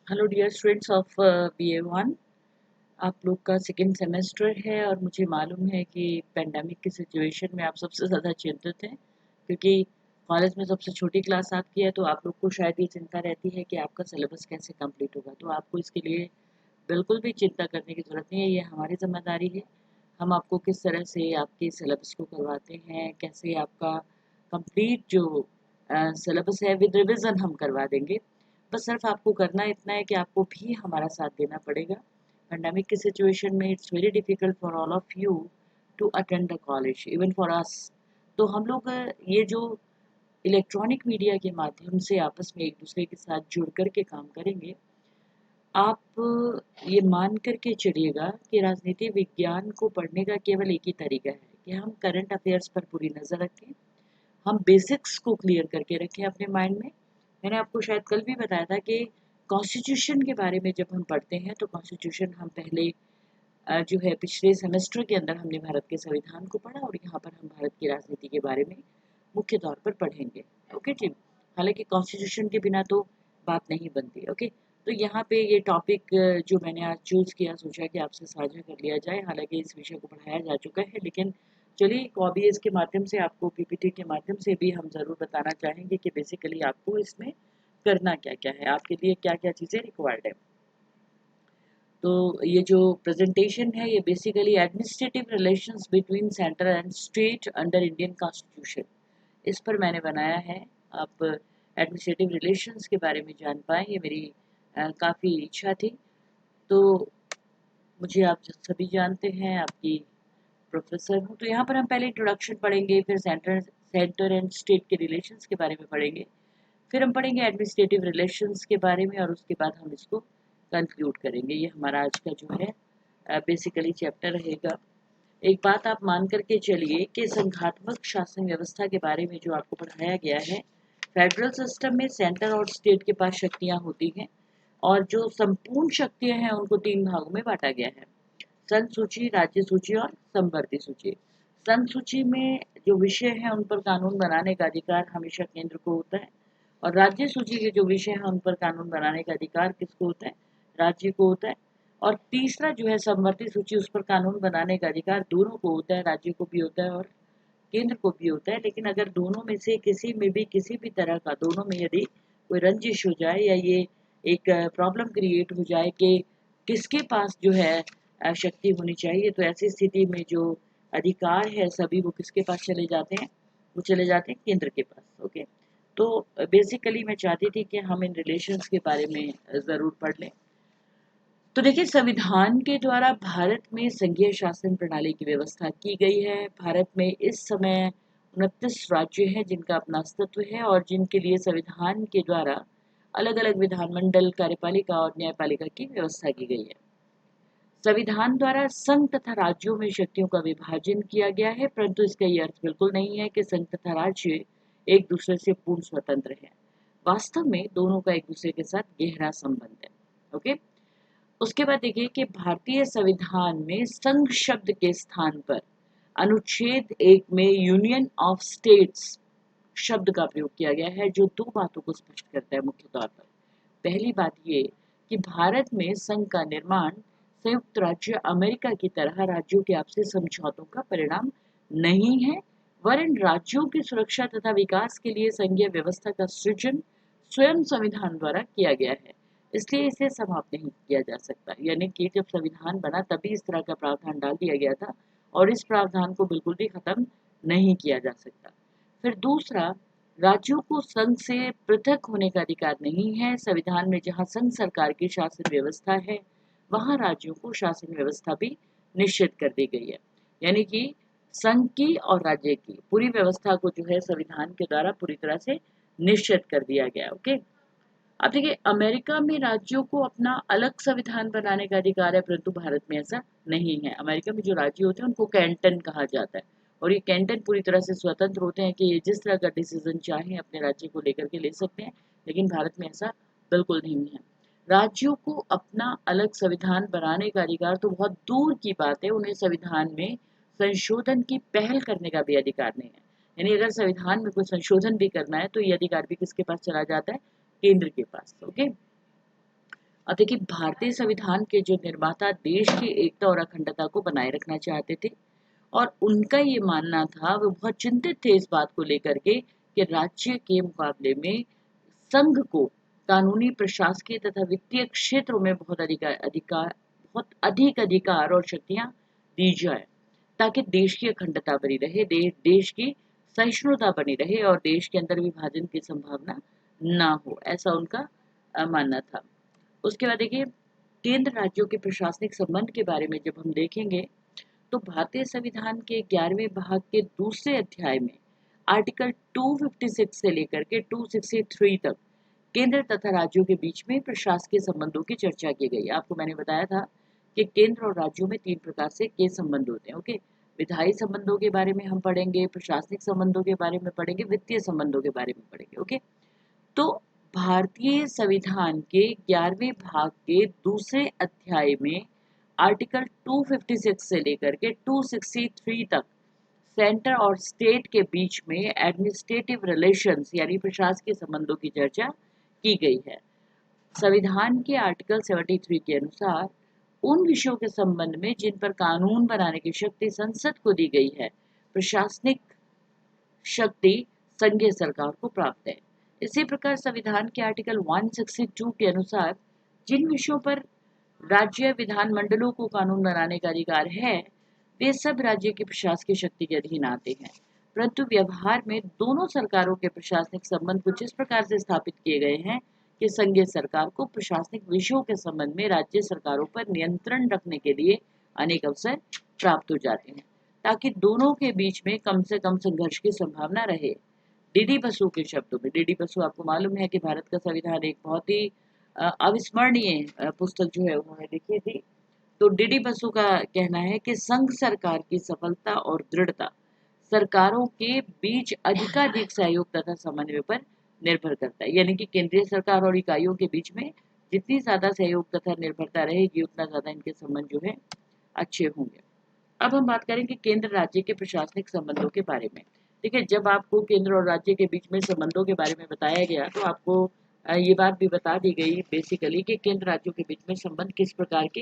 Hello dear students of BA1। आप लोग का सेकेंड सेमेस्टर है और मुझे मालूम है कि पेंडेमिक की सिचुएशन में आप सबसे ज़्यादा चिंतित हैं, क्योंकि कॉलेज में सबसे छोटी क्लास आपकी है। तो आप लोग को शायद ये चिंता रहती है कि आपका सिलेबस कैसे कंप्लीट होगा। तो आपको इसके लिए बिल्कुल भी चिंता करने की ज़रूरत नहीं है, ये हमारी ज़िम्मेदारी है। हम आपको किस तरह से आपके सिलेबस को करवाते हैं, कैसे आपका कंप्लीट जो सिलेबस है विद रिविज़न हम करवा देंगे। बस सिर्फ आपको करना इतना है कि आपको भी हमारा साथ देना पड़ेगा। पेंडेमिक की सिचुएशन में it's very difficult for all of you to attend the college, even for us. तो हम लोग ये जो इलेक्ट्रॉनिक मीडिया के माध्यम से आपस में एक दूसरे के साथ जुड़ कर के काम करेंगे। आप ये मान कर के चलिएगा कि राजनीति विज्ञान को पढ़ने का केवल एक ही तरीका है कि हम करंट अफेयर्स पर पूरी नज़र रखें, हम बेसिक्स को क्लियर करके रखें अपने माइंड में। मैंने आपको शायद कल भी बताया था कि कॉन्स्टिट्यूशन के बारे में जब हम पढ़ते हैं तो कॉन्स्टिट्यूशन हम पहले जो है पिछले सेमेस्टर के अंदर हमने भारत के संविधान को पढ़ा, और यहाँ पर हम भारत की राजनीति के बारे में मुख्य तौर पर पढ़ेंगे। ओके जी। हालांकि कॉन्स्टिट्यूशन के बिना तो बात नहीं बनती। ओके। तो यहाँ पे ये टॉपिक जो मैंने आज चूज किया, सोचा कि आपसे साझा कर लिया जाए। हालांकि इस विषय को पढ़ाया जा चुका है, लेकिन चलिए कॉबीज के माध्यम से, आपको पीपीटी के माध्यम से भी हम ज़रूर बताना चाहेंगे कि बेसिकली आपको इसमें करना क्या क्या है, आपके लिए क्या क्या चीज़ें रिक्वायर्ड है। तो ये जो प्रेजेंटेशन है ये basically administrative relations between centre and state under Indian constitution, इस पर मैंने बनाया है। आप एडमिनिस्ट्रेटिव रिलेशंस के बारे में जान पाएँ, ये मेरी काफ़ी इच्छा थी। तो मुझे आप सभी जानते हैं, आपकी प्रोफेसर हूँ। तो यहाँ पर हम पहले इंट्रोडक्शन पढ़ेंगे, फिर सेंटर सेंटर एंड स्टेट के रिलेशंस के बारे में पढ़ेंगे, फिर हम पढ़ेंगे एडमिनिस्ट्रेटिव रिलेशंस के बारे में, और उसके बाद हम इसको कंक्लूड करेंगे। ये हमारा आज का जो है बेसिकली चैप्टर रहेगा। एक बात आप मान करके चलिए कि संघात्मक शासन व्यवस्था के बारे में जो आपको पढ़ाया गया है, फेडरल सिस्टम में सेंटर और स्टेट के पास शक्तियां होती हैं, और जो संपूर्ण शक्तियां हैं उनको तीन भागों में बांटा गया है: संघ सूची, राज्य सूची और समवर्ती सूची। संघ सूची में जो विषय हैं उन पर कानून बनाने का अधिकार हमेशा केंद्र को होता है, और राज्य सूची के जो विषय हैं उन पर कानून बनाने का अधिकार किसको होता है? राज्य को होता है। और तीसरा जो है समवर्ती सूची, उस पर कानून बनाने का अधिकार दोनों को होता है, राज्य को भी होता है और केंद्र को भी होता है। लेकिन अगर दोनों में से किसी में भी किसी भी तरह का, दोनों में यदि कोई रंजिश हो जाए या ये एक प्रॉब्लम क्रिएट हो जाए कि किसके पास जो है शक्ति होनी चाहिए, तो ऐसी स्थिति में जो अधिकार है सभी वो किसके पास चले जाते हैं? वो चले जाते हैं केंद्र के पास। ओके। तो बेसिकली मैं चाहती थी कि हम इन रिलेशंस के बारे में ज़रूर पढ़ लें। तो देखिए, संविधान के द्वारा भारत में संघीय शासन प्रणाली की व्यवस्था की गई है। भारत में इस समय 29 राज्य हैं जिनका अपना अस्तित्व है, और जिनके लिए संविधान के द्वारा अलग अलग विधानमंडल, कार्यपालिका और न्यायपालिका की व्यवस्था की गई है। संविधान द्वारा संघ तथा राज्यों में शक्तियों का विभाजन किया गया है, परंतु इसका ये अर्थ बिल्कुल नहीं है कि संघ तथा राज्य एक दूसरे से पूर्ण स्वतंत्र हैं। वास्तव में दोनों का एक दूसरे के साथ गहरा संबंध है। ओके। उसके बाद देखिए कि भारतीय संविधान में संघ शब्द के स्थान पर अनुच्छेद 1 में यूनियन ऑफ स्टेट्स शब्द का प्रयोग किया गया है, जो दो बातों को स्पष्ट करता है मुख्य तौर पर। पहली बात ये कि भारत में संघ का निर्माण संयुक्त राज्य अमेरिका की तरह राज्यों के आपसी समझौतों का परिणाम नहीं है, वरन राज्यों की सुरक्षा तथा विकास के लिए संघीय व्यवस्था का सृजन स्वयं संविधान द्वारा किया गया है। इसलिए इसे समाप्त नहीं किया जा सकता। यानी कि जब संविधान बना तभी इस तरह का प्रावधान डाल दिया गया था, और इस प्रावधान को बिल्कुल भी खत्म नहीं किया जा सकता। फिर दूसरा, राज्यों को संघ से पृथक होने का अधिकार नहीं है। संविधान में जहां संघ सरकार की शासन व्यवस्था है, वहां राज्यों को शासन व्यवस्था भी निश्चित कर दी गई है। यानी कि संघ की और राज्य की पूरी व्यवस्था को जो है संविधान के द्वारा पूरी तरह से निश्चित कर दिया गया। ओके। अब देखिए, अमेरिका में राज्यों को अपना अलग संविधान बनाने का अधिकार है, परंतु भारत में ऐसा नहीं है। अमेरिका में जो राज्य होते हैं उनको कैंटन कहा जाता है, और ये कैंटन पूरी तरह से स्वतंत्र होते हैं कि ये जिस तरह का डिसीजन चाहें अपने राज्य को लेकर के ले सकते हैं। लेकिन भारत में ऐसा बिल्कुल नहीं है। राज्यों को अपना अलग संविधान बनाने का अधिकार तो बहुत दूर की बात है, उन्हें संविधान में संशोधन की पहल करने का भी अधिकार नहीं है। यानी अगर संविधान में कोई संशोधन भी करना है तो ये अधिकार भी किसके पास चला जाता है? केंद्र के पास। ओके। और देखिए, भारतीय संविधान के जो निर्माता देश की एकता और अखंडता को बनाए रखना चाहते थे, और उनका ये मानना था, वो बहुत चिंतित थे इस बात को लेकर के कि राज्य के मुकाबले में संघ को कानूनी, प्रशासकीय तथा वित्तीय क्षेत्रों में बहुत अधिक अधिकार और शक्तियां दी जाए, ताकि देश की अखंडता बनी रहे, देश की सहिष्णुता बनी रहे और देश के अंदर विभाजन की संभावना ना हो, ऐसा उनका मानना था। उसके बाद देखिए, केंद्र राज्यों के प्रशासनिक संबंध के बारे में जब हम देखेंगे, तो भारतीय संविधान के 11वें भाग के दूसरे अध्याय में आर्टिकल 256 से लेकर के 263 तक केंद्र तथा राज्यों के बीच में प्रशासकीय संबंधों की चर्चा की गई। आपको मैंने बताया था कि केंद्र और राज्यों में 3 प्रकार से के संबंध होते हैं। ओके, विधायी संबंधों के बारे में हम पढ़ेंगे, प्रशासनिक संबंधों के बारे में पढ़ेंगे, वित्तीय संबंधों के बारे में पढ़ेंगे। ओके, तो भारतीय संविधान के 11वें भाग के दूसरे अध्याय में आर्टिकल 256 से लेकर के 263 तक सेंटर और स्टेट के बीच में एडमिनिस्ट्रेटिव रिलेशंस यानी प्रशासकीय संबंधों की चर्चा की गई है। संविधान के आर्टिकल 73 के अनुसार उन विषयों के संबंध में जिन पर कानून बनाने की शक्ति संसद को दी गई है, प्रशासनिक शक्ति संघीय सरकार को प्राप्त है। इसी प्रकार संविधान के आर्टिकल 162 के अनुसार जिन विषयों पर राज्य विधानमंडलों को कानून बनाने का अधिकार है, वे सब राज्य की प्रशासकीय शक्ति के अधीन आते हैं। परंतु व्यवहार में दोनों सरकारों के प्रशासनिक संबंध कुछ इस प्रकार से स्थापित किए गए हैं कि संघीय सरकार को प्रशासनिक विषयों के संबंध में राज्य सरकारों पर नियंत्रण रखने के लिए अनेक अवसर प्राप्त हो जाते हैं, ताकि दोनों के बीच में कम से कम संघर्ष की संभावना रहे। डीडी बसु के शब्दों में, डीडी बसु आपको मालूम है कि भारत का संविधान एक बहुत ही अविस्मरणीय पुस्तक जो है उन्होंने लिखी थी। तो डीडी बसु का कहना है कि संघ सरकार की सफलता और दृढ़ता सरकारों के बीच अधिकाधिक सहयोग तथा समन्वय पर निर्भर करता है। यानी कि केंद्रीय सरकार और इकाइयों के बीच में जितनी ज्यादा सहयोग तथा निर्भरता रहेगी, उतना ज्यादा इनके संबंध जो है अच्छे होंगे। अब हम बात करेंगे केंद्र राज्य के प्रशासनिक संबंधों के बारे में। देखिए, जब आपको केंद्र और राज्य के बीच में संबंधों के बारे में बताया गया, तो आपको ये बात भी बता दी गई बेसिकली कि केंद्र राज्यों के बीच में संबंध किस प्रकार के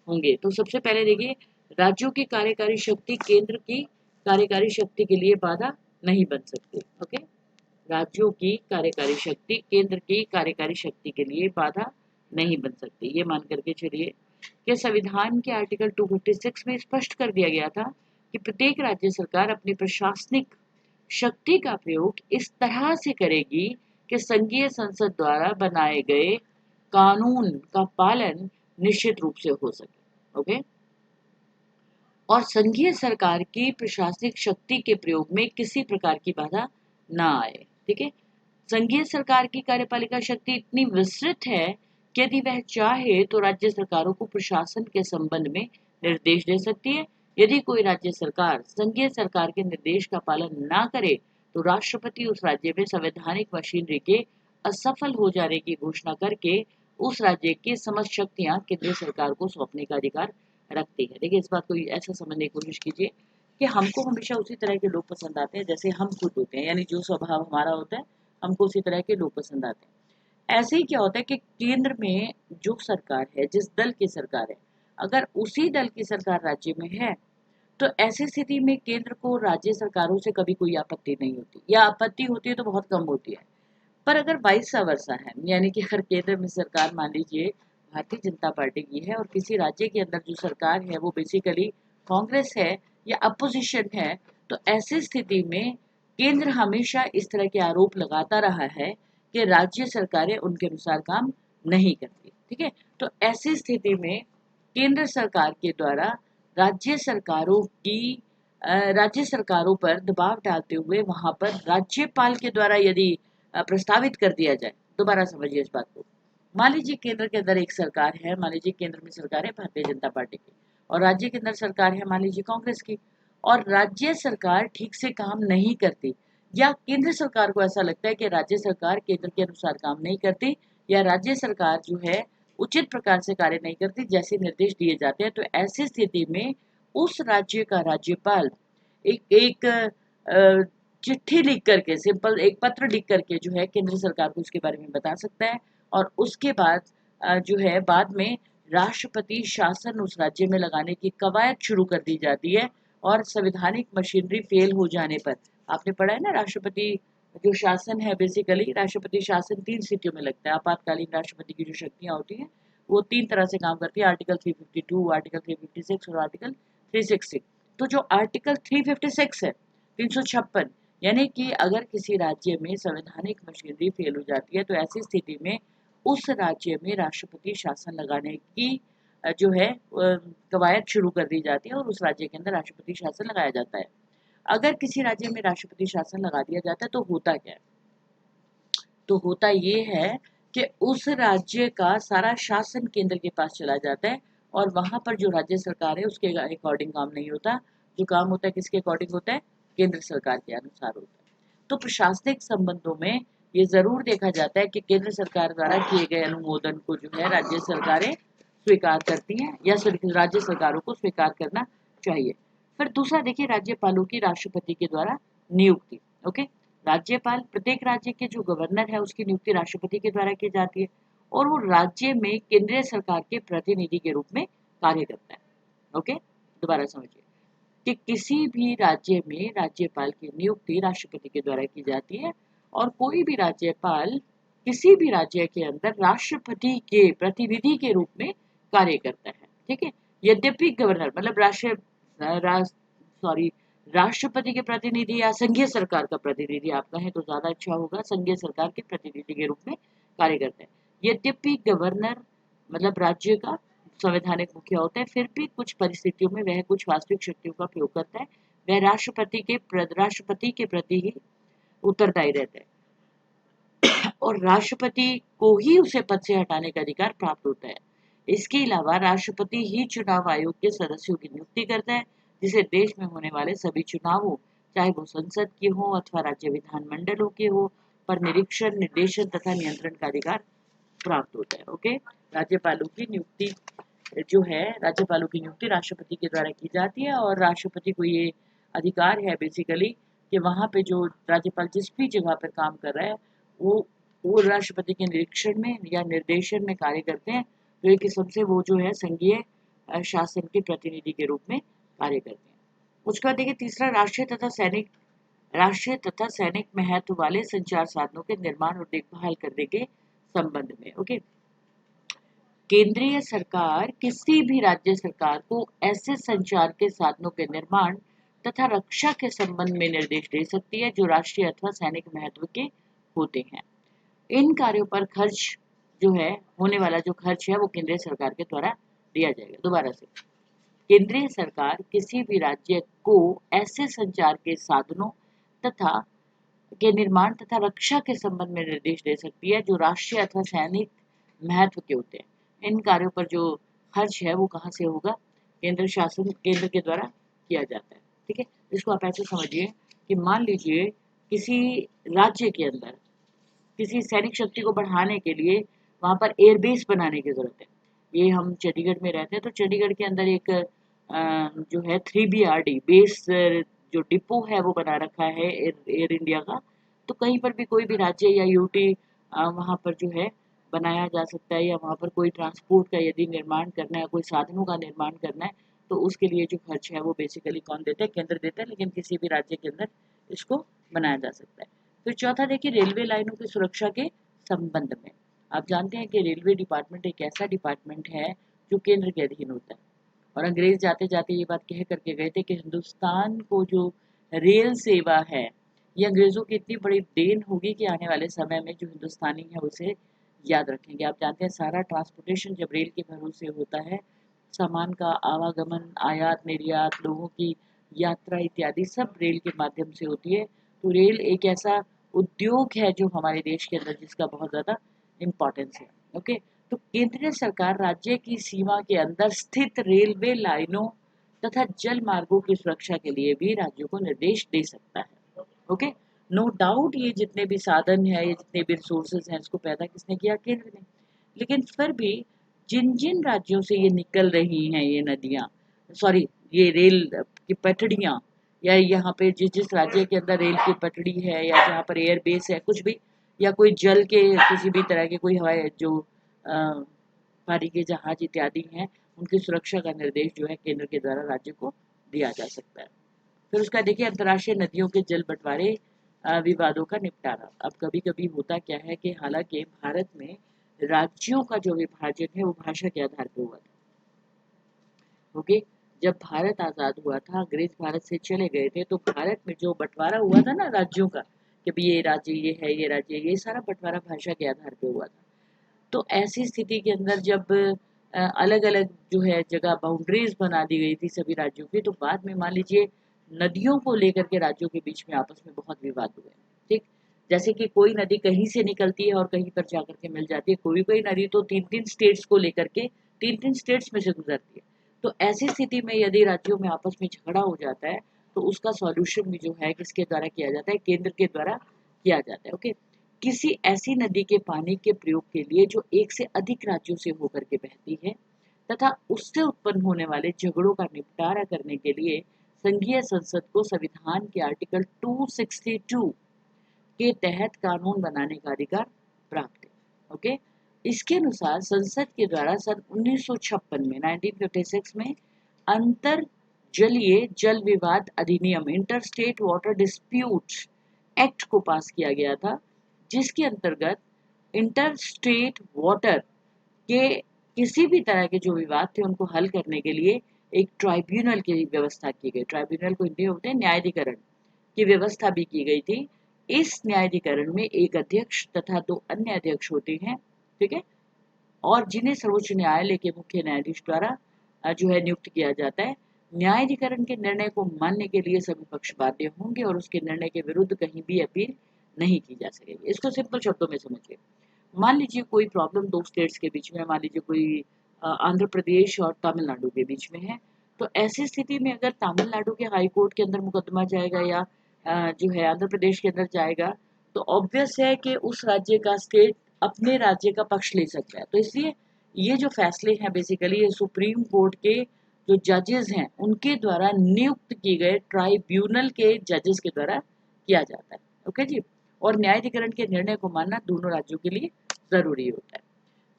होंगे। तो सबसे पहले देखिए, राज्यों की कार्यकारी शक्ति केंद्र की कार्यकारी शक्ति के लिए बाधा नहीं बन सकती। ओके, राज्यों की कार्यकारी शक्ति केंद्र की कार्यकारी शक्ति के लिए बाधा नहीं बन सकती। ये मान करके चलिए कि संविधान के आर्टिकल 256 में स्पष्ट कर दिया गया था कि प्रत्येक राज्य सरकार अपनी प्रशासनिक शक्ति का प्रयोग इस तरह से करेगी कि संघीय संसद द्वारा बनाए गए कानून का पालन निश्चित रूप से हो सके। ओके, और संघीय सरकार की प्रशासनिक शक्ति के प्रयोग में किसी प्रकार की बाधा ना आए। ठीक है, संघीय सरकार की कार्यपालिका शक्ति इतनी विस्तृत है कि यदि वह चाहे तो राज्य सरकारों को प्रशासन के संबंध में निर्देश दे सकती है। यदि कोई राज्य सरकार संघीय सरकार के निर्देश का पालन ना करे, तो राष्ट्रपति उस राज्य में संवैधानिक मशीनरी के असफल हो जाने की घोषणा करके उस राज्य की समस्त शक्तियां केंद्र सरकार को सौंपने का अधिकार रखती है। देखिए, इस बात को ऐसा समझने की कोशिश कीजिए कि हमको हमेशा उसी तरह के लोग पसंद आते हैं जैसे हम खुद होते हैं, यानी जो स्वभाव हमारा होता है हमको उसी तरह के लोग पसंद आते हैं। ऐसे ही क्या होता है कि केंद्र में जो सरकार है, जिस दल की सरकार है, अगर उसी दल की सरकार राज्य में है, तो ऐसी स्थिति में केंद्र को राज्य सरकारों से कभी कोई आपत्ति नहीं होती, या आपत्ति होती है तो बहुत कम होती है। पर अगर वाइस वर्सा है, यानी कि अगर केंद्र में सरकार मान लीजिए भारतीय जनता पार्टी की है और किसी राज्य के अंदर जो सरकार है वो बेसिकली कांग्रेस है या अपोजिशन है, तो ऐसी स्थिति में केंद्र हमेशा इस तरह के आरोप लगाता रहा है कि राज्य सरकारें उनके अनुसार काम नहीं करती। ठीक है, तो ऐसी स्थिति में केंद्र सरकार के द्वारा राज्य सरकारों की राज्य सरकारों पर दबाव डालते हुए वहां पर राज्यपाल के द्वारा यदि प्रस्तावित कर दिया जाए। दोबारा समझिए इस बात को। मान लीजिए केंद्र के अंदर एक सरकार है, मान लीजिए केंद्र में सरकार है भारतीय जनता पार्टी की, और राज्य के अंदर सरकार है मान लीजिए कांग्रेस की, और राज्य सरकार ठीक से काम नहीं करती, या केंद्र सरकार को ऐसा लगता है कि राज्य सरकार केंद्र के अनुसार काम नहीं करती, या राज्य सरकार जो है उचित प्रकार से कार्य नहीं करती जैसे निर्देश दिए जाते हैं, तो ऐसी स्थिति में उस राज्य का राज्यपाल एक एक चिट्ठी लिख करके, सिंपल एक पत्र लिख करके जो है केंद्र सरकार को उसके बारे में बता सकता है, और उसके बाद जो है बाद में राष्ट्रपति शासन उस राज्य में लगाने की कवायद शुरू कर दी जाती है। और संवैधानिक मशीनरी फेल हो जाने पर, आपने पढ़ा है ना, राष्ट्रपति जो शासन है, बेसिकली राष्ट्रपति शासन 3 स्थितियों में लगता है। आपातकालीन राष्ट्रपति की जो शक्तियां होती हैं वो 3 तरह से काम करती है, आर्टिकल 352, आर्टिकल 356 और आर्टिकल 360। तो जो आर्टिकल 356 है, 356, यानी कि अगर किसी राज्य में संवैधानिक मशीनरी फेल हो जाती है तो ऐसी स्थिति में उस राज्य में राष्ट्रपति शासन लगाने की जो है कवायद शुरू कर दी जाती है और उस राज्य के अंदर राष्ट्रपति शासन लगाया जाता है। अगर किसी राज्य में राष्ट्रपति शासन लगा दिया जाता है तो होता क्या है? तो होता ये है कि उस राज्य का सारा शासन केंद्र के पास चला जाता है और वहां पर जो राज्य सरकार है उसके अकॉर्डिंग काम नहीं होता। जो काम होता है किसके अकॉर्डिंग होता है? केंद्र सरकार के अनुसार होता है। तो प्रशासनिक संबंधों में ये जरूर देखा जाता है कि केंद्र सरकार द्वारा किए गए अनुमोदन को जो है राज्य सरकारें स्वीकार करती हैं या राज्य सरकारों को स्वीकार करना चाहिए। फिर दूसरा देखिए, राज्यपालों की राष्ट्रपति के द्वारा नियुक्ति। ओके, राज्यपाल, प्रत्येक राज्य के जो गवर्नर है उसकी नियुक्ति राष्ट्रपति के द्वारा की जाती है और वो राज्य में केंद्रीय सरकार के प्रतिनिधि के रूप में कार्य करता है। ओके, दोबारा समझिए कि किसी भी राज्य में राज्यपाल की नियुक्ति राष्ट्रपति के द्वारा की जाती है और कोई भी राज्यपाल किसी भी राज्य के अंदर राष्ट्रपति के प्रतिनिधि के रूप में कार्य करता है। ठीक है, यद्यपि गवर्नर मतलब राष्ट्रपति के प्रतिनिधि या संघीय सरकार का प्रतिनिधि आप कहें तो ज्यादा अच्छा होगा, संघीय सरकार के प्रतिनिधि के रूप में कार्य करते हैं। यद्यपि गवर्नर मतलब राज्य का संवैधानिक मुखिया होता है, फिर भी कुछ परिस्थितियों में वह कुछ वास्तविक शक्तियों का प्रयोग करता है। वह राष्ट्रपति के प्रति ही उत्तरदायी रहता है और राष्ट्रपति को ही उसे पद से हटाने का अधिकार प्राप्त होता है। इसके अलावा राष्ट्रपति ही चुनाव आयोग के सदस्यों की नियुक्ति करता है, जिसे देश में होने वाले सभी चुनावों, चाहे वो संसद के हो अथवा राज्य विधानमंडलों के हो, पर निरीक्षण, निर्देशन तथा नियंत्रण का अधिकार प्राप्त होता है। ओके, राज्यपालों की नियुक्ति जो है, राज्यपालों की नियुक्ति राष्ट्रपति के द्वारा की जाती है और राष्ट्रपति को ये अधिकार है बेसिकली कि वहां पे जो राज्यपाल जिस भी जगह पर काम कर रहा है वो राष्ट्रपति के निरीक्षण में या निर्देशन में कार्य करते हैं। तो एक किस्म से वो जो है संघीय शासन के प्रतिनिधि के रूप में कार्य करते हैं। उसके बाद देखिए तीसरा, राष्ट्रीय तथा सैनिक महत्व वाले संचार साधनों के निर्माण और देखभाल करने के संबंध में। ओके, केंद्रीय सरकार किसी भी राज्य सरकार को ऐसे संचार के साधनों के निर्माण तथा रक्षा के संबंध में निर्देश दे सकती है जो राष्ट्रीय अथवा सैनिक महत्व के होते हैं। इन कार्यों पर खर्च जो है, होने वाला जो खर्च है वो केंद्रीय सरकार के द्वारा दिया जाएगा। दोबारा से, केंद्रीय सरकार किसी भी राज्य को ऐसे संचार के साधनों तथा के निर्माण तथा रक्षा के संबंध में निर्देश दे सकती है जो राष्ट्रीय अथवा सैनिक महत्व के होते हैं। इन कार्यों पर जो खर्च है वो कहाँ से होगा? केंद्र के द्वारा किया जाता है। ठीक है, इसको आप ऐसे समझिए कि मान लीजिए किसी राज्य के अंदर किसी सैनिक शक्ति को बढ़ाने के लिए वहां पर एयरबेस बनाने की जरूरत है। ये हम चंडीगढ़ में रहते हैं तो चंडीगढ़ के अंदर एक जो है 3BRD बेस जो डिपो है वो बना रखा है एयर इंडिया का। तो कहीं पर भी कोई भी राज्य या यूटी वहां पर जो है बनाया जा सकता है या वहां पर कोई ट्रांसपोर्ट का यदि निर्माण करना है, कोई साधनों का निर्माण करना है तो उसके लिए जो खर्च है वो बेसिकली कौन देता है? केंद्र देता है, लेकिन किसी भी राज्य के अंदर इसको बनाया जा सकता है। फिर चौथा देखिए, रेलवे लाइनों की सुरक्षा के संबंध में। आप जानते हैं कि रेलवे डिपार्टमेंट एक ऐसा डिपार्टमेंट है जो केंद्र के अधीन होता है और अंग्रेज जाते जाते ये बात कह करके गए थे कि हिंदुस्तान को जो रेल सेवा है ये अंग्रेजों की इतनी बड़ी देन होगी कि आने वाले समय में जो हिंदुस्तानी है उसे याद रखेंगे। आप जानते हैं सारा ट्रांसपोर्टेशन जब रेल के भरोसे होता है, सामान का आवागमन, आयात निर्यात, लोगों की यात्रा इत्यादि सब रेल के माध्यम से होती है। तो रेल एक ऐसा उद्योग है जो हमारे देश के अंदर जिसका बहुत ज़्यादा इम्पोर्टेंस है। ओके, तो केंद्रीय सरकार राज्य की सीमा के अंदर स्थित रेलवे लाइनों तथा जल मार्गों की सुरक्षा के लिए भी राज्यों को निर्देश दे सकता है। ओके, नो डाउट ये जितने भी साधन है, ये जितने भी रिसोर्सेज हैं, इसको पैदा किसने किया? केंद्र ने। लेकिन फिर भी जिन जिन राज्यों से ये निकल रही हैं ये नदियाँ, सॉरी ये रेल की पटड़ियाँ, या यहाँ पे जिस जिस राज्य के अंदर रेल की पटड़ी है या जहाँ पर एयर बेस है कुछ भी, या कोई जल के किसी भी तरह के कोई हवाई जो पानी के जहाज इत्यादि हैं, उनकी सुरक्षा का निर्देश जो है केंद्र के द्वारा राज्य को दिया जा सकता है। फिर उसका देखिए अंतर्राष्ट्रीय नदियों के जल बंटवारे विवादों का निपटारा। अब कभी-कभी होता क्या है कि हालांकि भारत में राज्यों का जो विभाजन है वो भाषा के आधार पर हुआ था। ओके, जब भारत आजाद हुआ था, अंग्रेज भारत से चले गए थे, तो भारत में जो बंटवारा हुआ था ना राज्यों का, कि भी ये राज्य ये है, ये राज्य ये, सारा बंटवारा भाषा के आधार पे हुआ था। तो ऐसी स्थिति के अंदर जब अलग अलग जो है जगह बाउंड्रीज बना दी गई थी सभी राज्यों की, तो बाद में मान लीजिए नदियों को लेकर के राज्यों के बीच में आपस में बहुत विवाद हुए। ठीक, जैसे कि कोई नदी कहीं से निकलती है और कहीं पर जाकर के मिल जाती है, कोई कोई नदी तो तीन तीन स्टेट्स को लेकर के तीन तीन स्टेट्स में से गुजरती है। तो ऐसी स्थिति में यदि राज्यों में आपस में झगड़ा हो जाता है, तो उसका सॉल्यूशन भी जो है किसके द्वारा किया जाता है, केंद्र के द्वारा किया जाता है। ओके, किसी ऐसी नदी के पानी के प्रयोग के लिए जो एक से अधिक राज्यों से होकर के बहती है तथा उससे उत्पन्न होने वाले झगड़ों का निपटारा करने के लिए संघीय संसद को संविधान के आर्टिकल 262 के तहत कानून बनाने का अधिकार प्राप्त है। ओके, इसके अनुसार संसद के द्वारा सन 1956 में 1956 में अंतर जलीय जल विवाद अधिनियम inter state water dispute act को पास किया गया था, जिसके अंतर्गत इंटर स्टेट वाटर के किसी भी तरह के जो विवाद थे उनको हल करने के लिए एक ट्राइब्यूनल की व्यवस्था की गई। ट्राइब्यूनल को हिंदी में बोलते हैं न्यायाधिकरण की व्यवस्था भी की गई थी। इस न्यायाधिकरण में एक अध्यक्ष तथा दो अन्य अध्यक्ष होते हैं। ठीक है, और जिन्हें सर्वोच्च न्यायालय के मुख्य न्यायाधीश द्वारा जो है नियुक्त किया जाता है। न्यायाधिकरण के निर्णय को मानने के लिए सभी पक्ष बाध्य होंगे और उसके निर्णय के विरुद्ध कहीं भी अपील नहीं की जा सकेगी। इसको सिंपल शब्दों में समझिए। मान लीजिए कोई प्रॉब्लम दो स्टेट्स के बीच में, मान लीजिए कोई आंध्र प्रदेश और तमिलनाडु के बीच में है, तो ऐसी स्थिति में अगर तमिलनाडु के हाई कोर्ट के अंदर मुकदमा जाएगा या जो है आंध्र प्रदेश के अंदर जाएगा, तो ऑब्वियस है कि उस राज्य का स्टेट अपने राज्य का पक्ष ले सकता है। तो इसलिए ये जो फैसले हैं बेसिकली ये सुप्रीम कोर्ट के जो जजेस हैं उनके द्वारा नियुक्त किए गए ट्राइब्यूनल के जजेस के द्वारा किया जाता है। ओके जी, और न्यायाधिकरण के निर्णय को मानना दोनों राज्यों के लिए जरूरी होता है।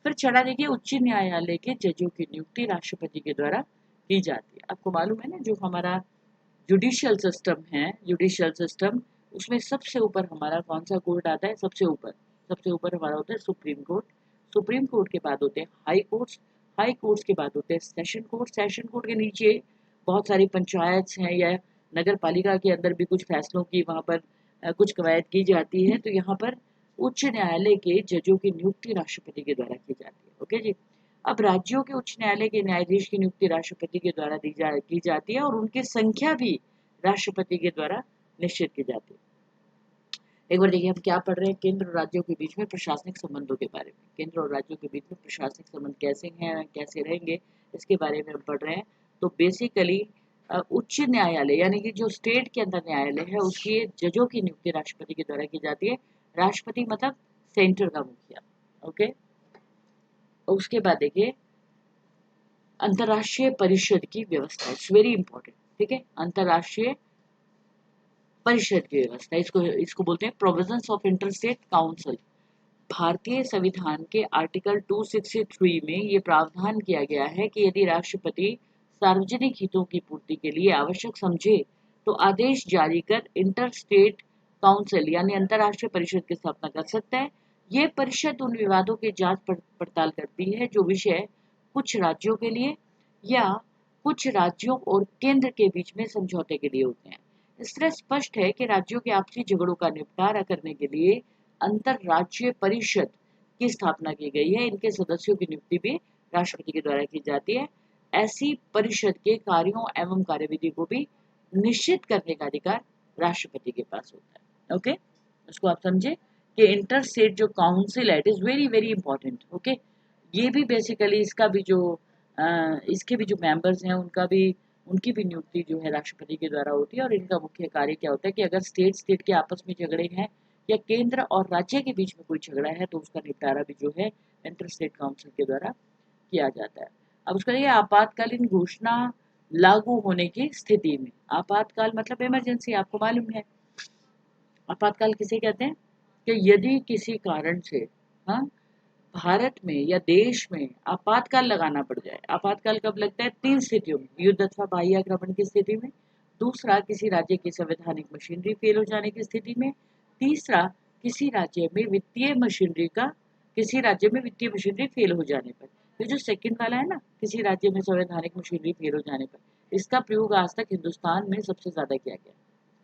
फिर चढ़ा देखिए उच्च न्यायालय के जजों की नियुक्ति राष्ट्रपति के द्वारा की जाती है। आपको मालूम है ना जो हमारा जुडिशियल सिस्टम है, जुडिशियल सिस्टम, उसमें सबसे ऊपर हमारा कौन सा कोर्ट आता है, सबसे ऊपर हमारा होता है सुप्रीम कोर्ट। सुप्रीम कोर्ट के बाद होते हैं हाई कोर्ट्स, हाई कोर्ट्स के बाद होते हैं सेशन कोर्ट, सेशन कोर्ट के नीचे बहुत सारी पंचायत हैं या नगर पालिका के अंदर भी कुछ फैसलों की वहाँ पर कुछ कवायद की जाती है। तो यहाँ पर उच्च न्यायालय के जजों की नियुक्ति राष्ट्रपति के द्वारा की जाती है। ओके जी, अब राज्यों के उच्च न्यायालय के न्यायाधीश की नियुक्ति राष्ट्रपति के द्वारा की जाती है और उनकी संख्या भी राष्ट्रपति के द्वारा निश्चित की जाती है। एक बार देखिए हम क्या पढ़ रहे हैं, केंद्र और राज्यों के बीच में प्रशासनिक संबंधों के बारे में। केंद्र और राज्यों के बीच में प्रशासनिक संबंध कैसे हैं, कैसे रहेंगे, इसके बारे में हम पढ़ रहे हैं। तो बेसिकली उच्च न्यायालय यानी कि जो स्टेट के अंदर न्यायालय है उसके जजों की नियुक्ति राष्ट्रपति के द्वारा की जाती है। राष्ट्रपति मतलब सेंटर का मुखिया। ओके, उसके बाद देखिए अंतर्राष्ट्रीय परिषद की व्यवस्था, इट्स वेरी इंपॉर्टेंट। ठीक है, अंतर्राष्ट्रीय परिषद की व्यवस्था, इसको इसको बोलते हैं प्रोविजंस ऑफ इंटरस्टेट काउंसिल। भारतीय संविधान के आर्टिकल 263 में ये प्रावधान किया गया है कि यदि राष्ट्रपति सार्वजनिक हितों की पूर्ति के लिए आवश्यक समझे तो आदेश जारी कर इंटर स्टेट काउंसिल यानी अंतर्राष्ट्रीय परिषद की स्थापना कर सकता है। ये परिषद उन विवादों की जांच पड़ताल करती है जो विषय कुछ राज्यों के लिए या कुछ राज्यों और केंद्र के बीच में समझौते के लिए होते हैं। इस तरह स्पष्ट है कि राज्यों के आपसी झगड़ों का निपटारा करने के लिए अंतरराज्यीय परिषद की स्थापना की गई है। इनके सदस्यों की नियुक्ति भी राष्ट्रपति के द्वारा की जाती है। ऐसी परिषद के कार्यों एवं कार्यविधि को भी निश्चित करने का अधिकार राष्ट्रपति के पास होता है। ओके, उसको आप समझे कि इंटर स्टेट जो काउंसिल है it is very very important. Okay, ये भी बेसिकली इसके भी जो मेंबर्स हैं उनकी भी नियुक्ति जो है राष्ट्रपति के द्वारा होती है। और इनका मुख्य कार्य क्या होता है कि अगर स्टेट के आपस में झगड़े हैं या केंद्र और राज्य के बीच में कोई झगड़ा है तो उसका निपटारा भी जो है इंटर स्टेट काउंसिल के द्वारा किया जाता है। अब उसका ये आपातकालीन घोषणा लागू होने की स्थिति में, आपातकाल मतलब इमरजेंसी, आपको मालूम है आपातकाल किसे कहते हैं कि यदि किसी कारण से हाँ भारत में या देश में आपातकाल लगाना पड़ जाए। आपातकाल कब लगता है? 3 स्थितियों में: युद्ध अथवा बाह्य आक्रमण की स्थिति में, दूसरा किसी राज्य की संवैधानिक मशीनरी फेल हो जाने की स्थिति में, तीसरा किसी राज्य में वित्तीय मशीनरी फेल हो जाने पर। ये जो सेकंड वाला है ना, किसी राज्य में संवैधानिक मशीनरी फेल हो जाने पर, इसका प्रयोग आज तक हिंदुस्तान में सबसे ज्यादा किया गया।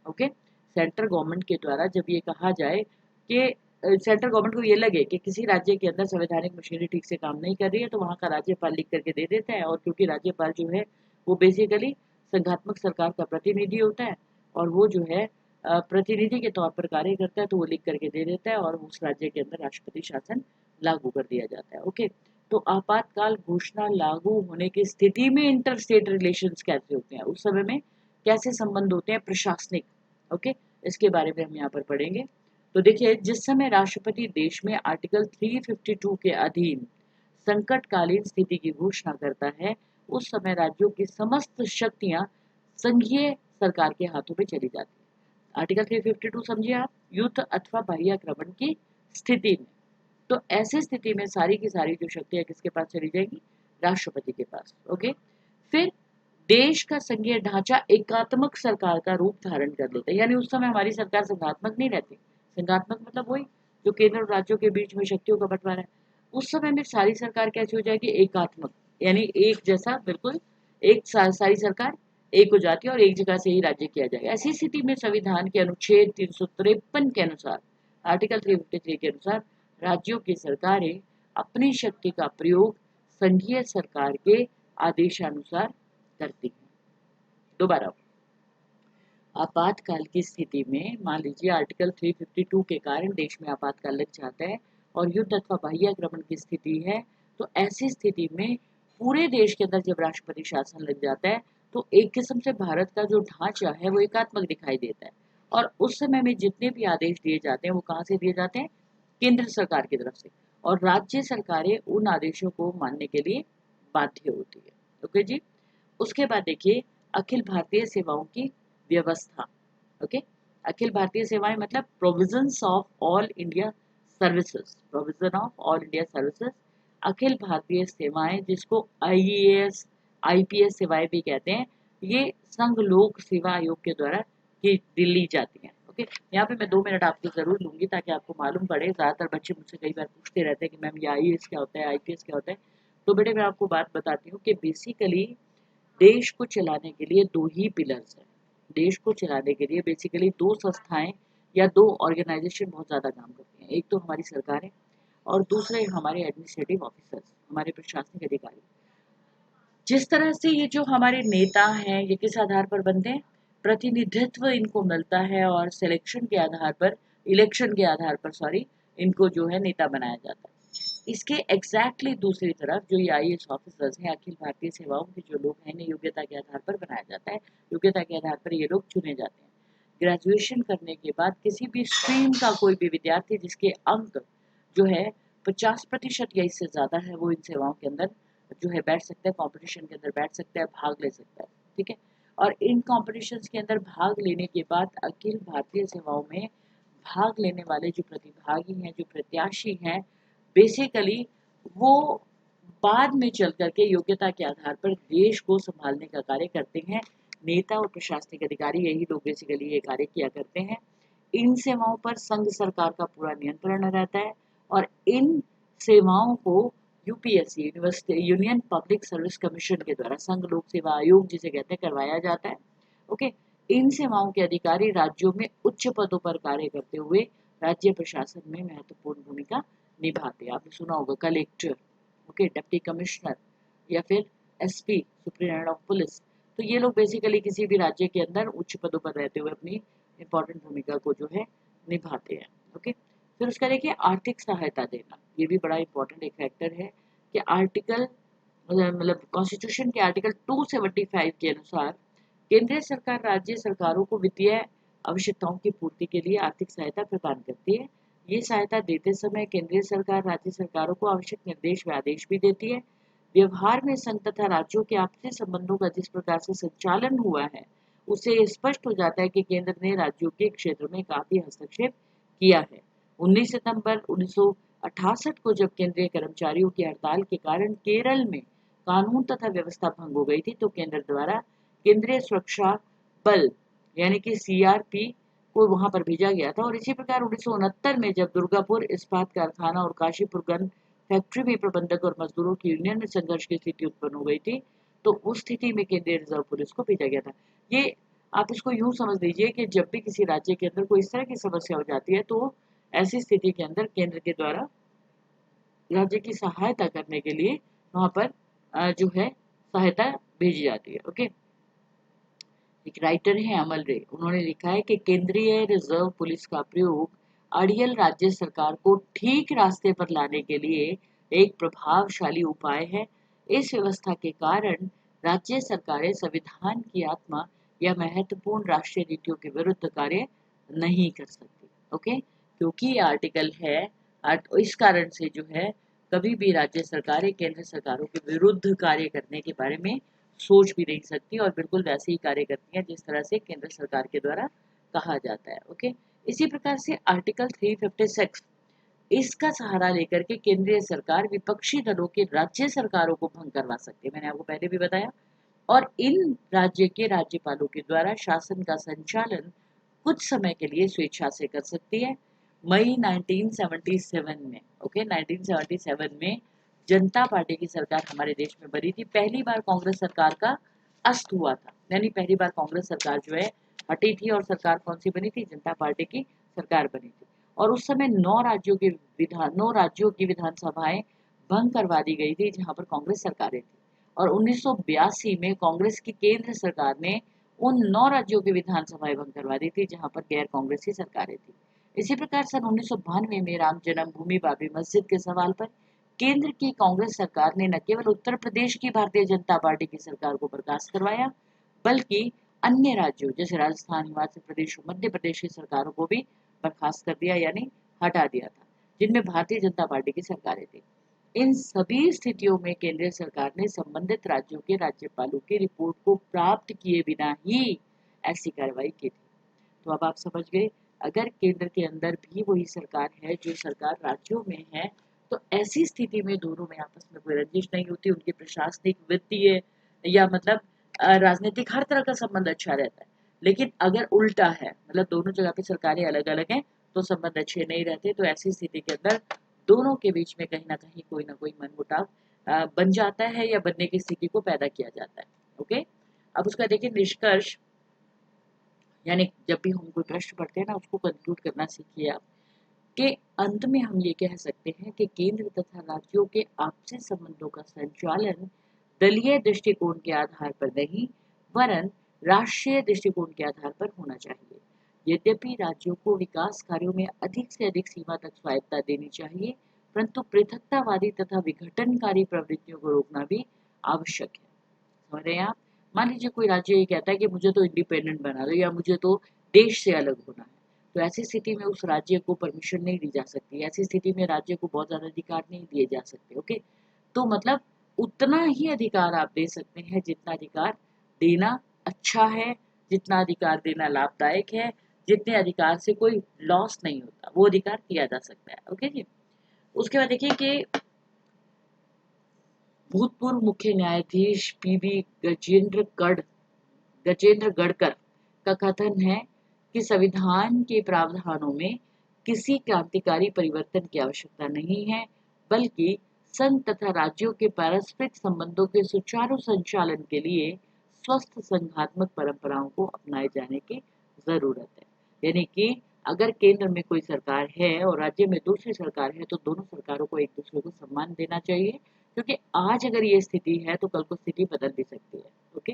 ओके, सेंट्रल गवर्नमेंट के द्वारा जब ये कहा जाए कि सेंट्रल गवर्नमेंट को ये लगे कि किसी राज्य के अंदर संवैधानिक मशीनरी ठीक से काम नहीं कर रही है, तो वहाँ का राज्यपाल लिख करके दे देता है। और क्योंकि राज्यपाल जो है वो बेसिकली संघात्मक सरकार का प्रतिनिधि होता है, और वो जो है प्रतिनिधि के तौर पर कार्य करता है, तो वो लिख करके दे देता है और उस राज्य के अंदर राष्ट्रपति शासन लागू कर दिया जाता है। ओके, तो आपातकाल घोषणा लागू होने की स्थिति में इंटर स्टेट रिलेशंस कैसे होते हैं, उस समय में कैसे संबंध होते हैं प्रशासनिक। ओके, इसके बारे में हम यहाँ पर पढ़ेंगे। तो देखिए, जिस समय राष्ट्रपति देश में आर्टिकल 352 के अधीन संकटकालीन स्थिति की घोषणा करता है, उस समय राज्यों की समस्त शक्तियां संघीय सरकार के हाथों में चली जाती है। आर्टिकल 352 समझिए आप, युद्ध अथवा बाह्य आक्रमण की स्थिति में। तो ऐसी स्थिति में सारी की सारी जो शक्तियां किसके पास चली जाएंगी? राष्ट्रपति के पास। ओके, फिर देश का संघीय ढांचा एकात्मक सरकार का रूप धारण कर लेता है। यानी उस समय हमारी सरकार संघात्मक नहीं रहती। संघात्मक मतलब वही जो केंद्र और राज्यों के बीच में शक्तियों का बंटवारा है। उस समय में सारी सरकार कैसी हो जाएगी? एकात्मक, यानी एक जैसा, बिल्कुल एक सारी सरकार एक हो जाती है और एक जगह से ही राज्य किया जाएगा। ऐसी स्थिति में संविधान के अनुच्छेद 353 के अनुसार, आर्टिकल 353 के अनुसार, राज्यों की सरकारें अपनी शक्ति का प्रयोग संघीय सरकार के आदेशानुसार करती हैं। दोबारा, आपातकाल की स्थिति में मान लीजिए आर्टिकल 352 के कारण देश में आपातकाल लग जाता है और युद्ध अथवा बाह्य आक्रमण की स्थिति है, तो ऐसी स्थिति में पूरे देश के अंदर जब राष्ट्रपति शासन लग जाता है, तो एक किस्म से भारत का जो ढांचा है वो एकात्मक दिखाई देता है। और उस समय में जितने भी आदेश दिए जाते हैं वो कहाँ से दिए जाते हैं? केंद्र सरकार की तरफ से। और राज्य सरकारें उन आदेशों को मानने के लिए बाध्य होती है। ओके जी। उसके बाद देखिए, अखिल भारतीय सेवाओं की व्यवस्था। ओके, अखिल भारतीय सेवाएं मतलब provisions of all India services, provision of all India services, अखिल भारतीय सेवाएं, जिसको आईएएस आईपीएस सेवाएं भी कहते हैं, ये संघ लोक सेवा आयोग के द्वारा ली जाती हैं। ओके, यहाँ पे मैं 2 मिनट आपको जरूर लूंगी ताकि आपको मालूम पड़े। ज्यादातर बच्चे मुझसे कई बार पूछते रहते हैं कि मैम ये आईएएस क्या होता है, आईपीएस क्या होता है। तो बेटे मैं आपको बात बताती हूँ कि बेसिकली देश को चलाने के लिए 2 ही पिलर्स हैं। देश को चलाने के लिए बेसिकली 2 संस्थाएं या 2 ऑर्गेनाइजेशन बहुत ज़्यादा काम करती हैं। एक तो हमारी सरकार है और दूसरे हमारे एडमिनिस्ट्रेटिव ऑफिसर्स, हमारे प्रशासनिक अधिकारी। जिस तरह से ये जो हमारे नेता हैं, ये किस आधार पर बनते हैं? प्रतिनिधित्व इनको मिलता है और सिलेक्शन के आधार पर, इलेक्शन के आधार पर सॉरी, इनको जो है नेता बनाया जाता है। इसके एग्जैक्टली दूसरी तरफ जो ये आईएएस ऑफिसर्स हैं, अखिल भारतीय सेवाओं के जो लोग हैं, इन्हें योग्यता के आधार पर बनाया जाता है। योग्यता के आधार पर ये लोग चुने जाते हैं। ग्रेजुएशन करने के बाद किसी भी स्ट्रीम का कोई भी विद्यार्थी जिसके अंक जो है 50% या इससे ज़्यादा है, वो इन सेवाओं के अंदर जो है बैठ सकता है, कंपटीशन के अंदर बैठ सकता है, भाग ले सकता है। ठीक है, और इन कॉम्पिटिशन्स के अंदर भाग लेने के बाद अखिल भारतीय सेवाओं में भाग लेने वाले जो प्रतिभागी हैं, जो प्रत्याशी हैं, बेसिकली वो बाद में चल करके योग्यता के आधार पर देश को संभालने का कार्य करते हैं। नेता और प्रशासनिक अधिकारी यही लोग बेसिकली ये कार्य किया करते हैं। इन सेवाओं पर संघ सरकार का पूरा नियंत्रण रहता है और इन सेवाओं को UPSC, union public service commission के द्वारा, संघ लोक सेवा आयोग जिसे कहते हैं, करवाया जाता है। ओके, इन सेवाओं के अधिकारी राज्यों में उच्च पदों पर कार्य करते हुए राज्य प्रशासन में महत्वपूर्ण भूमिका निभाते हैं। आपने सुना होगा कलेक्टर, ओके, डिप्टी कमिश्नर या फिर एसपी, सुप्रीटेंडेंट ऑफ पुलिस। तो ये लोग बेसिकली किसी भी राज्य के अंदर उच्च पदों पर रहते हुए अपनी इंपॉर्टेंट भूमिका को जो है निभाते हैं। ओके, फिर उसका देखिए आर्थिक सहायता देना, ये भी बड़ा इंपॉर्टेंट एक फैक्टर है कि आर्टिकल मतलब कॉन्स्टिट्यूशन के आर्टिकल 275 के अनुसार केंद्रीय सरकार राज्य सरकारों को वित्तीय आवश्यकताओं की पूर्ति के लिए आर्थिक सहायता प्रदान करती है। ये सहायता देते समय केंद्रीय सरकार राज्य सरकारों को आवश्यक निर्देश व आदेश भी देती है। व्यवहार में संघ तथा राज्यों के आपसी संबंधों का जिस प्रकार से संचालन हुआ है, उससे स्पष्ट हो जाता है कि केंद्र ने राज्यों के क्षेत्र में काफी हस्तक्षेप किया है। 19 सितंबर 68 को जब केंद्रीय कर्मचारियों की हड़ताल के कारण केरल में कानून तथा व्यवस्था भंग हो गई थी, तो केंद्र द्वारा केंद्रीय सुरक्षा बल यानी कि सीआरपी को वहां पर भेजा गया था। और इसी प्रकार 1969 में जब दुर्गापुर इस्पात कारखाना और काशीपुर गन फैक्ट्री में प्रबंधक और मजदूरों की यूनियन में संघर्ष की स्थिति उत्पन्न हो गई थी, तो उस स्थिति में केंद्रीय रिजर्व पुलिस को भेजा गया था। ये आप इसको यूं समझ लीजिए कि जब भी किसी राज्य के अंदर कोई इस तरह की समस्या हो जाती है, तो ऐसी स्थिति के अंदर केंद्र के द्वारा राज्य की सहायता करने के लिए वहां पर जो है सहायता भेजी जाती है। ओके, एक राइटर है अमल रे, उन्होंने लिखा है कि केंद्रीय रिजर्व पुलिस का प्रयोग अड़ियल राज्य सरकार को ठीक रास्ते पर लाने के लिए एक प्रभावशाली उपाय है। इस व्यवस्था के कारण राज्य सरकारें संविधान की आत्मा या महत्वपूर्ण राष्ट्रीय नीतियों के विरुद्ध कार्य नहीं कर सकती। ओके, क्योंकि ये आर्टिकल है, इस कारण से जो है कभी भी राज्य सरकारें केंद्र सरकारों के विरुद्ध कार्य करने के बारे में सोच भी नहीं सकती और बिल्कुल वैसे ही कार्य करती हैं जिस तरह से केंद्र सरकार के द्वारा कहा जाता है। ओके, इसी प्रकार से आर्टिकल 356 इसका सहारा लेकर के केंद्रीय सरकार विपक्षी दलों के राज्य सरकारों को भंग करवा सकती है, मैंने आपको पहले भी बताया। और इन राज्य के राज्यपालों के द्वारा शासन का संचालन कुछ समय के लिए स्वेच्छा से कर सकती है। मई 1977 में 1977 में जनता पार्टी की सरकार हमारे देश में बनी थी। पहली बार कांग्रेस सरकार का अस्त हुआ था, यानी पहली बार कांग्रेस सरकार जो है हटी थी और सरकार कौन सी बनी थी? जनता पार्टी की सरकार बनी थी। और उस समय 9 राज्यों की विधानसभाएं भंग करवा दी गई थी जहां पर कांग्रेस सरकारें थी। और 1982 में कांग्रेस की केंद्र सरकार ने उन 9 राज्यों की विधानसभाएं भंग करवा दी थी जहां पर गैर कांग्रेसी सरकारें थी। इसी प्रकार सन 1992 में राम जन्मभूमि बाबरी मस्जिद के सवाल पर केंद्र की कांग्रेस सरकार ने न केवल उत्तर प्रदेश की भारतीय जनता पार्टी की सरकार को बर्खास्त करवाया, बल्कि अन्य राज्यों जैसे राजस्थान, हिमाचल प्रदेश और मध्य प्रदेश की सरकारों को भी बर्खास्त कर दिया, यानी हटा दिया था, जिनमें भारतीय जनता पार्टी की सरकारें थी। इन सभी स्थितियों में केंद्र सरकार ने संबंधित राज्यों के राज्यपालों की रिपोर्ट को प्राप्त किए बिना ही ऐसी कार्रवाई की थी। तो अब आप समझ गए, अगर केंद्र के अंदर भी वही सरकार है जो सरकार राज्यों में है, तो ऐसी स्थिति में दोनों में आपस में कोई रंजिश नहीं होती, उनकी प्रशासनिक, वित्तीय या मतलब राजनीतिक हर तरह का संबंध अच्छा रहता है। लेकिन अगर उल्टा है, मतलब दोनों जगह पे सरकारें अलग अलग हैं, तो संबंध अच्छे नहीं रहते। तो ऐसी स्थिति के अंदर दोनों के बीच में कहीं ना कोई मनमुटाव बन जाता है या बनने की स्थिति को पैदा किया जाता है। ओके, अब उसका देखिए निष्कर्ष, यानी जब भी हम कोई प्रश्न पढ़ते हैं ना, उसको कंक्लूड करना सीखिए आप। के अंत में हम ये कह सकते हैं कि केंद्र तथा राज्यों के आपसी संबंधों का संचालन दलीय दृष्टिकोण के आधार पर नहीं, वरन राष्ट्रीय दृष्टिकोण के आधार पर होना चाहिए। यद्यपि राज्यों को विकास कार्यों में अधिक से अधिक सीमा तक स्वायत्तता देनी चाहिए, परंतु पृथकतावादी तथा विघटनकारी प्रवृत्तियों को रोकना भी आवश्यक है। समझ रहे हैं आप? मान लीजिए कोई राज्य ये कहता है कि मुझे तो इंडिपेंडेंट बना दो या मुझे तो देश से अलग होना है, तो ऐसी स्थिति में उस राज्य को परमिशन नहीं दी जा सकती। ऐसी स्थिति में राज्य को बहुत ज्यादा अधिकार नहीं दिए जा सकते। ओके, तो मतलब उतना ही अधिकार आप दे सकते हैं जितना अधिकार देना अच्छा है, जितना अधिकार देना लाभदायक है, जितने अधिकार से कोई लॉस नहीं होता, वो अधिकार दिया जा सकता है। ओके जी। उसके बाद देखिए कि भूतपूर्व मुख्य न्यायाधीश पीबी गजेंद्र गढ़कर का कथन है कि संविधान के प्रावधानों में किसी क्रांतिकारी परिवर्तन की आवश्यकता नहीं है, बल्कि संघ तथा राज्यों के पारस्परिक संबंधों के सुचारू संचालन के लिए स्वस्थ संघात्मक परंपराओं को अपनाए जाने की जरूरत है। यानी कि अगर केंद्र में कोई सरकार है और राज्य में दूसरी सरकार है, तो दोनों सरकारों को एक दूसरे को सम्मान देना चाहिए, क्योंकि आज अगर ये स्थिति है तो कल को स्थिति बदल भी सकती है। ओके,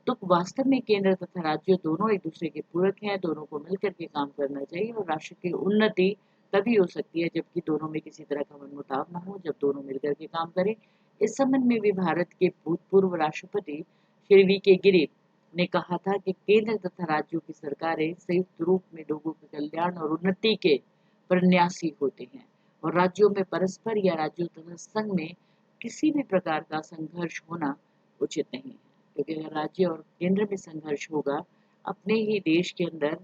तो वास्तव में केंद्र तथा राज्य दोनों एक दूसरे के पूरक हैं, दोनों को मिलकर के काम करना चाहिए और राष्ट्र की उन्नति तभी हो सकती है जबकि दोनों में किसी तरह का मनमुटाव न हो, जब दोनों मिलकर के काम करें। इस संबंध में भी भारत के भूतपूर्व राष्ट्रपति श्री वी के गिरी ने कहा था कि केंद्र तथा राज्यों की सरकारें संयुक्त रूप में लोगों के कल्याण और उन्नति के प्रन्यासी होते हैं और राज्यों में परस्पर या राज्यों तथा संघ में किसी भी प्रकार का संघर्ष होना उचित नहीं है, क्योंकि अगर राज्य और केंद्र में संघर्ष होगा, अपने ही देश के अंदर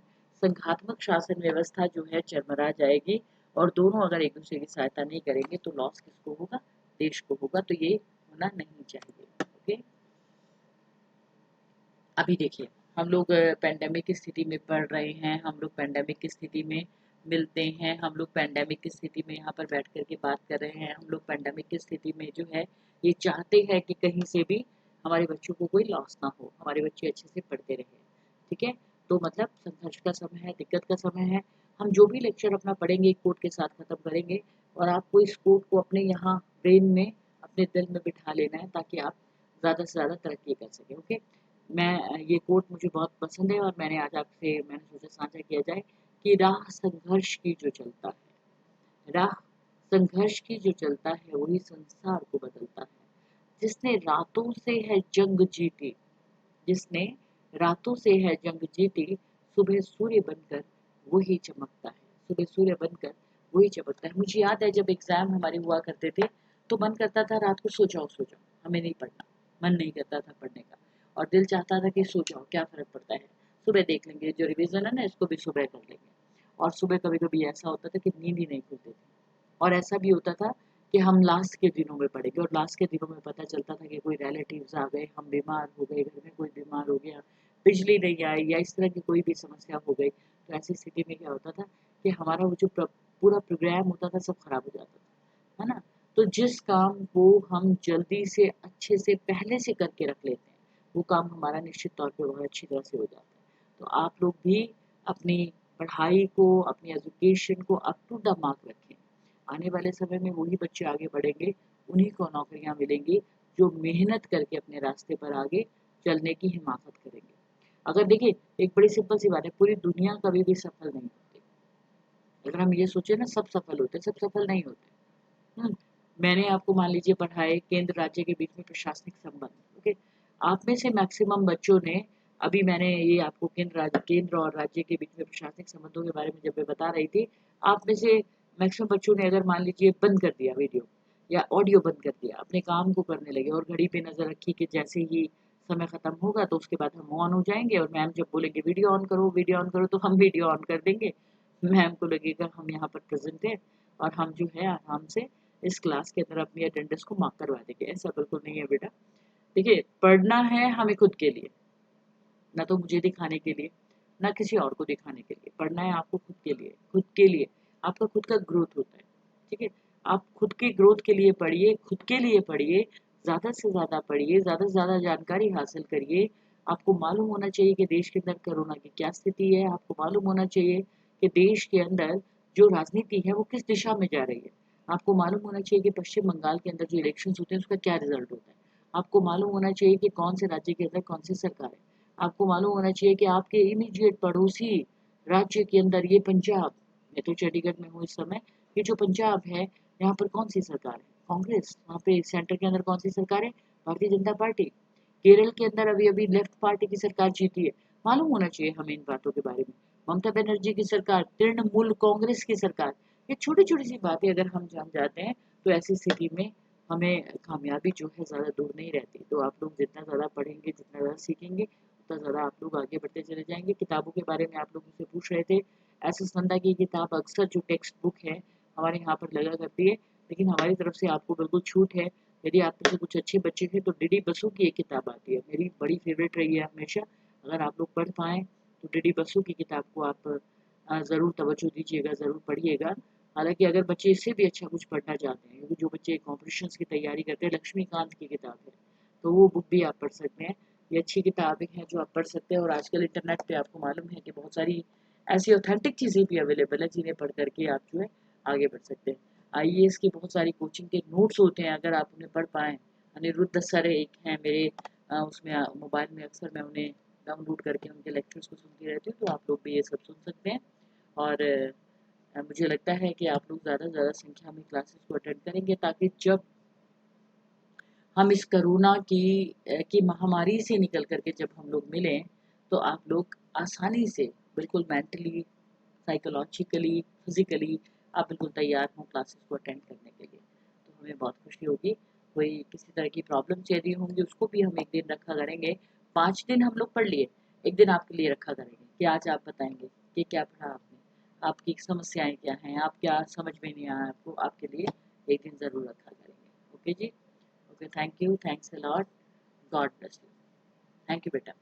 संघात्मक शासन व्यवस्था जो है चरमरा जाएगी और दोनों अगर एक दूसरे की सहायता नहीं करेंगे तो लॉस किसको होगा, देश को होगा। तो ये होना नहीं चाहिए। ओके, अभी देखिए हम लोग पेंडेमिक की स्थिति में पढ़ रहे हैं, हम लोग पेंडेमिक की स्थिति में मिलते हैं, हम लोग पेंडेमिक की स्थिति में यहाँ पर बैठ कर के बात कर रहे हैं, हम लोग पेंडेमिक की स्थिति में जो है ये चाहते हैं कि कहीं से भी हमारे बच्चों को कोई लॉस ना हो, हमारे बच्चे अच्छे से पढ़ते रहे। ठीक है, तो मतलब संघर्ष का समय है, दिक्कत का समय है। हम जो भी लेक्चर अपना पढ़ेंगे एक कोट के साथ खत्म करेंगे, और आपको इस कोट को अपने यहाँ ब्रेन में, अपने दिल में बिठा लेना है ताकि आप ज़्यादा से ज़्यादा तरक्की कर सकें। ओके, मैं ये कोट मुझे बहुत पसंद है और मैंने सोचा साझा किया जाए कि राह संघर्ष की जो चलता है, राह संघर्ष की जो चलता है वही संसार को बदलता है। जिसने रातों से है जंग जीती, जिसने रातों से है जंग जीती, सुबह सूर्य बनकर वही चमकता है, सुबह सूर्य बनकर वही चमकता है। मुझे याद है जब एग्जाम हमारे हुआ करते थे तो मन करता था रात को सो जाओ, हमें नहीं पढ़ना, मन नहीं करता था पढ़ने का, और दिल चाहता था कि सो जाओ, क्या फर्क पड़ता है, सुबह देख लेंगे, जो रिवीजन है ना इसको भी सुबह कर लेंगे। और सुबह कभी कभी ऐसा होता था कि नींद ही नहीं खुलती थी, और ऐसा भी होता था कि हम लास्ट के दिनों में पढ़ेंगे, और लास्ट के दिनों में पता चलता था कि कोई रिलेटिव्स आ गए, हम बीमार हो गए, घर में कोई बीमार हो गया, बिजली नहीं आई, या इस तरह की कोई भी समस्या हो गई। तो ऐसी स्थिति में क्या होता था कि हमारा वो जो पूरा प्रोग्राम होता था सब खराब हो जाता था, है ना। तो जिस काम को हम जल्दी से अच्छे से पहले से करके रख लेते हैं वो काम हमारा निश्चित तौर पे बहुत अच्छी तरह से हो जाता है। तो आप लोग भी अपनी पढ़ाई को, अपनी एजुकेशन को अप टू द मार्क रखें। आने वाले समय में वही बच्चे आगे बढ़ेंगे, उन्हीं को नौकरियां मिलेंगी जो मेहनत करके अपने रास्ते पर आगे चलने की हिमाकत करेंगे। अगर देखिए एक बड़ी सिंपल सी बात है, पूरी दुनिया कभी भी सफल नहीं होती। अगर हम ये सोचे ना सब सफल होते, सब सफल नहीं होते। मैंने आपको मान लीजिए पढ़ाए केंद्र राज्य के बीच में प्रशासनिक संबंध। ओके, आप में से मैक्सिमम बच्चों ने, अभी मैंने ये आपको केंद्र और राज्य के बीच में प्रशासनिक संबंधों के बारे में जब मैं बता रही थी, आप में से मैक्सिमम बच्चों ने अगर मान लीजिए बंद कर दिया वीडियो या ऑडियो बंद कर दिया, अपने काम को करने लगे और घड़ी पे नजर रखी कि जैसे ही समय खत्म होगा तो उसके बाद हम ऑन हो जाएंगे, और मैम जब बोलेंगे वीडियो ऑन करो तो हम वीडियो ऑन कर देंगे। मैम को लगेगा हम यहाँ पर प्रेजेंट है और हम जो है आराम से इस क्लास के अंदर अपनी अटेंडेंस को मार्क करवा देंगे। ऐसा बिल्कुल नहीं है बेटा। देखिए पढ़ना है हमें खुद के लिए, ना तो मुझे दिखाने के लिए, ना किसी और को दिखाने के लिए। पढ़ना है आपको खुद के लिए, खुद के लिए। आपका खुद का ग्रोथ होता है। ठीक है, आप खुद के ग्रोथ के लिए पढ़िए, खुद के लिए पढ़िए, ज़्यादा से ज़्यादा पढ़िए, ज़्यादा से ज़्यादा जानकारी हासिल करिए। आपको मालूम होना चाहिए कि देश के अंदर कोरोना की क्या स्थिति है, आपको मालूम होना चाहिए कि देश के अंदर जो राजनीति है वो किस दिशा में जा रही है। आपको मालूम होना चाहिए कि पश्चिम बंगाल के अंदर जो इलेक्शन होते हैं उसका क्या रिजल्ट होता है। आपको मालूम होना चाहिए कि कौन से राज्य के अंदर कौन सी सरकार है। आपको मालूम होना चाहिए कि आपके इमीडिएट पड़ोसी राज्य के अंदर, ये पंजाब, मैं तो चंडीगढ़ में हूँ इस समय, ये जो पंजाब है यहाँ पर कौन सी सरकार है, कांग्रेस। वहाँ पे सेंटर के अंदर कौन सी सरकार है, भारतीय जनता पार्टी। केरल के अंदर अभी अभी लेफ्ट पार्टी की सरकार जीती है। मालूम होना चाहिए हमें इन बातों के बारे में। ममता बनर्जी की सरकार, तृणमूल कांग्रेस की सरकार, ये छोटी छोटी सी बातें अगर हम जान जाते हैं तो ऐसी स्थिति में हमें कामयाबी जो है ज़्यादा दूर नहीं रहती। तो आप लोग जितना ज़्यादा पढ़ेंगे, जितना ज़्यादा सीखेंगे, उतना ज़्यादा आप लोग आगे बढ़ते चले जाएंगे। किताबों के बारे में आप लोग मुझसे पूछ रहे थे। एस एस नंदा की किताब अक्सर जो टेक्स्ट बुक है हमारे यहाँ पर लगा करती है, लेकिन हमारी तरफ से आपको बिल्कुल छूट है। यदि आप में से कुछ अच्छे बच्चे हैं तो डीडी बसु की एक किताब आती है, मेरी बड़ी फेवरेट रही है हमेशा। अगर आप लोग पढ़ पाएँ तो डीडी बसु की किताब को आप ज़रूर तवज्जो दीजिएगा, ज़रूर पढ़िएगा। हालाँकि अगर बच्चे इससे भी अच्छा कुछ पढ़ना चाहते हैं, क्योंकि जो बच्चे कॉम्पिटिशन्स की तैयारी करते हैं, लक्ष्मीकांत की किताब है, तो वो बुक भी आप पढ़ सकते हैं। ये अच्छी किताबें हैं जो आप पढ़ सकते हैं, और आजकल इंटरनेट पे आपको मालूम है कि बहुत सारी ऐसी ऑथेंटिक चीज़ें भी अवेलेबल है जिन्हें पढ़ करके आप जो है आगे बढ़ सकते हैं। आईएएस की बहुत सारी कोचिंग के नोट्स होते हैं, अगर आप उन्हें पढ़ पाएँ। अनिरुद्ध सर एक हैं मेरे, उसमें मोबाइल में अक्सर मैं उन्हें डाउनलोड करके उनके लेक्चर्स को सुनती रहती हूँ, तो आप लोग भी ये सब सुन सकते हैं। और मुझे लगता है कि आप लोग ज़्यादा से ज़्यादा संख्या में क्लासेस को अटेंड करेंगे, ताकि जब हम इस कोरोना की महामारी से निकल करके जब हम लोग मिलें तो आप लोग आसानी से, बिल्कुल मेंटली, साइकोलॉजिकली, फिजिकली आप बिल्कुल तैयार हों क्लासेस को अटेंड करने के लिए। तो हमें बहुत खुशी होगी। कोई किसी तरह की प्रॉब्लम्स यदि होंगी उसको भी हम एक दिन रखा करेंगे। 5 दिन हम लोग पढ़ लिए, एक दिन आपके लिए रखा करेंगे कि आज आप बताएंगे कि क्या पढ़ा आपने। आपकी समस्याएं क्या हैं, आप क्या समझ में नहीं आया आपको, आपके लिए एक दिन ज़रूर रखा करेंगे। ओके जी, okay, thank you, thanks a lot, God bless you, thank you बेटा।